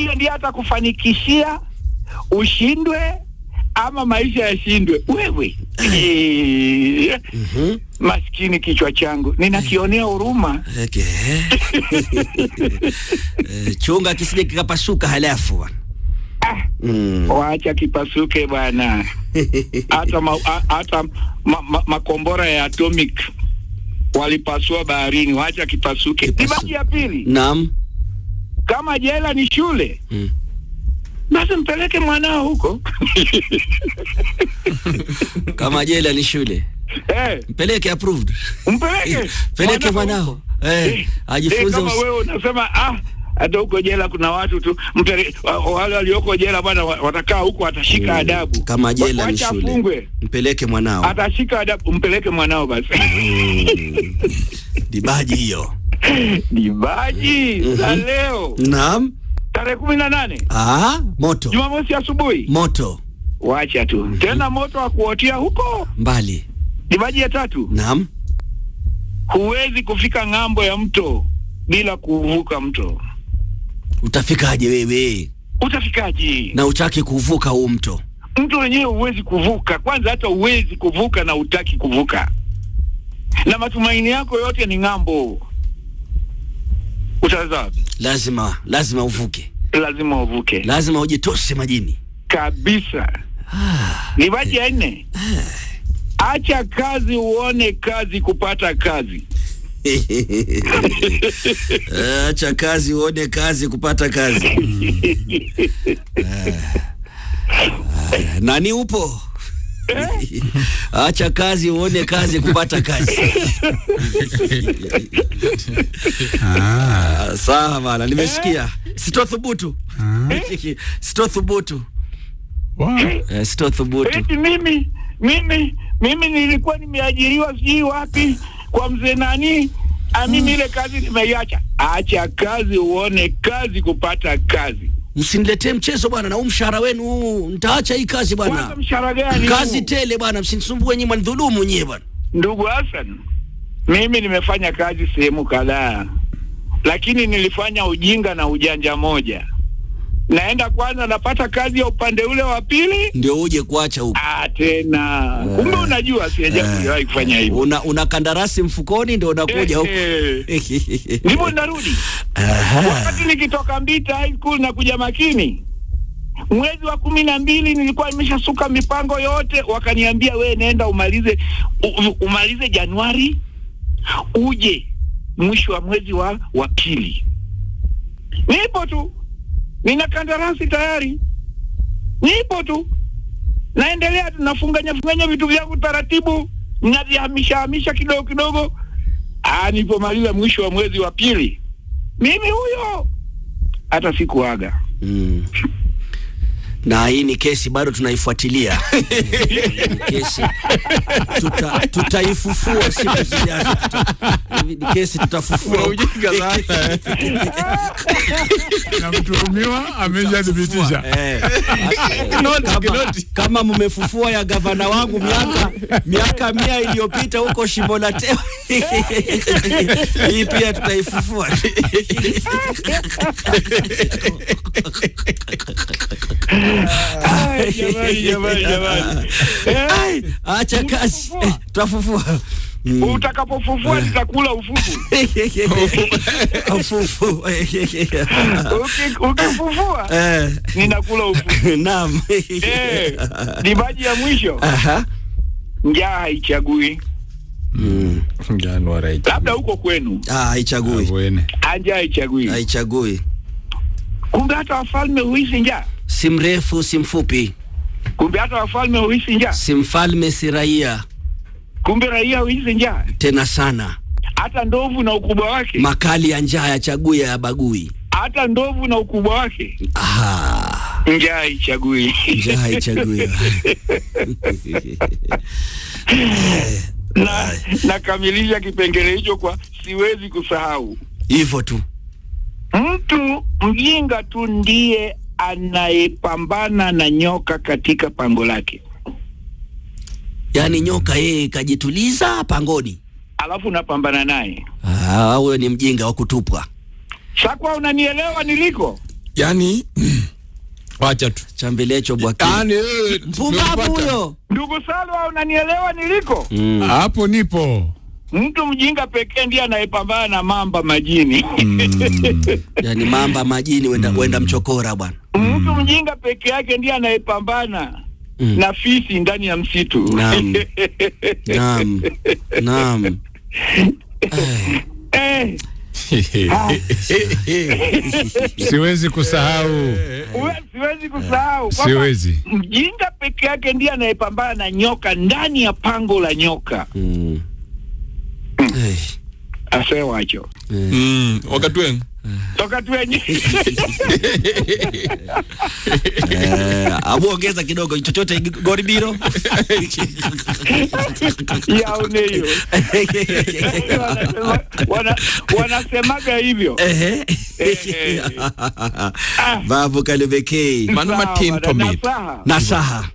huyo ndiye atakufanikishia ushindwe ama maisha yashindwe. Wewe maskini kichwa changu, ninakionea huruma. Okay. Chunga kisije kikapasuka halafu. Waacha kipasuke bwana. Hata makombora ya atomic walipasua baharini, waacha kipasuke. Dibaji ya pili. Naam. Kama jela ni shule, basi mpeleke mwanao huko. Kama jela ni shule, mpeleke approved. Mpeleke mwanao. Ajifunze. Kama wewe unasema hata huko jela kuna watu tu, wale walioko jela bwana watakaa huko, atashika adabu. Kama jela ni shule, mpeleke mwanao. Atashika adabu, mpeleke mwanao basi. Dibaji hiyo. Dibaji za leo. Naam. Tarehe 18. Moto. Jumamosi asubuhi. Moto. Wacha tu. Tena moto wa kuotia huko mbali. Dibaji ya 3. Naam. Huwezi kufika ng'ambo ya mto bila kuvuka mto. Utafikaje wewe? Utafikaje? Na utaki kuvuka huu mto. Mto wenyewe huwezi kuvuka. Kwanza hata huwezi kuvuka na utaki kuvuka. Na matumaini yako yote ni ng'ambo. Utaweza? Lazima uvuke. Lazima uvuke. Lazima ujitoshe majini. Kabisa. Dibaji ya 4. Acha kazi uone kazi kupata kazi. Acha kazi uone kazi kupata kazi. Nani upo? Acha kazi uone kazi kupata kazi. Sawa bana, nimesikia. Sitothubutu. Sitothubutu. Sitothubutu. Eti mimi nilikuwa nimeajiriwa sijui wapi kwa mzee nani, mimi ile kazi nimeiacha. Acha kazi uone kazi kupata kazi. Msiniletee mchezo bwana, na mshahara wenu nitaacha hii kazi bwana. Kwanza mshahara gani? Kazi tele bwana, msinisumbue nyinyi, mnidhulumu nyinyi bwana. Ndugu Hassan, mimi nimefanya kazi sehemu kadhaa, lakini nilifanya ujinga na ujanja moja. Naenda kwanza napata kazi ya upande ule wa pili, ndio uje kuacha huko. Tena. Kumbe unajua sijawahi kufanya hivyo. Una kandarasi mfukoni ndio unakuja huko. Ndipo narudi. Wakati nikitoka Mbita High School na kuja Makini, mwezi wa 12 nilikuwa nimeshasuka mipango yote, wakaniambia wewe nenda umalize Januari, uje mwisho wa mwezi wa pili. Nipo tu. Nina kandarasi tayari. Nipo tu. Naendelea tunafunganya vitu vyangu taratibu, ninavihamisha kidogo. Nilipomaliza mwisho wa mwezi wa pili, mimi huyo hata sikuaga. Na hii ni kesi bado tunaifuatilia. Kesi tutaifufua siku zijazo. Ni kesi tutafufua. Ujinga sasa. Na mtuhumiwa ameshadhibitisha. Kama mmefufua ya gavana wangu miaka 100 iliyopita huko Shimo la Tewa, hii pia tutaifufua. Jamani. Acha kazi. Tutafufua. Utakapofufua nitakula ufufu. Ufufu. Ukifufua ninakula ufufu. Naam. Dibaji ya mwisho. Njaa haichagui. Labda huko kwenu. Haichagui. Njaa haichagui. Haichagui. Kumbe hata wafalme huishi njaa. Si mrefu si mfupi. Kumbe hata wafalme huishi njaa. Si mfalme si raia. Kumbe raia huishi njaa. Tena sana. Hata ndovu na ukubwa wake. Makali ya njaa yachagui ya bagui. Hata ndovu na ukubwa wake. Njaa haichagui. Njaa haichagui. Nakamilisha kipengele hicho kwa siwezi kusahau. Hivyo tu. Mtu mjinga tu ndiye anayepambana na nyoka katika pango lake. Yaani nyoka yeye kajituliza pangoni, alafu unapambana naye. Wewe ni mjinga wa kutupwa. Sakwa, unanielewa niliko? Yani wacha tu. Chambelecho bwaki. Yani pumbavu huyo. Ndugu Salwa, unanielewa niliko? Hapo nipo. Mtu mjinga pekee ndiye anayepambana na mamba majini. Yani mamba majini wenda mchokora bwana. Mtu mjinga pekee yake ndiye anayepambana na fisi ndani ya msitu. Naam. Naam. Naam. Siwezi kusahau. Siwezi kusahau. Siwezi. Mjinga pekee yake ndiye anayepambana na nyoka ndani ya pango la nyoka. Asewacho. Wakati wenu. Wakati wenye. Ongeza kidogo chochote Goribiro. Ya uneyo. Wanasemaga hivyo. Babu Kalubeke. Manu matin to meet. Nasaha.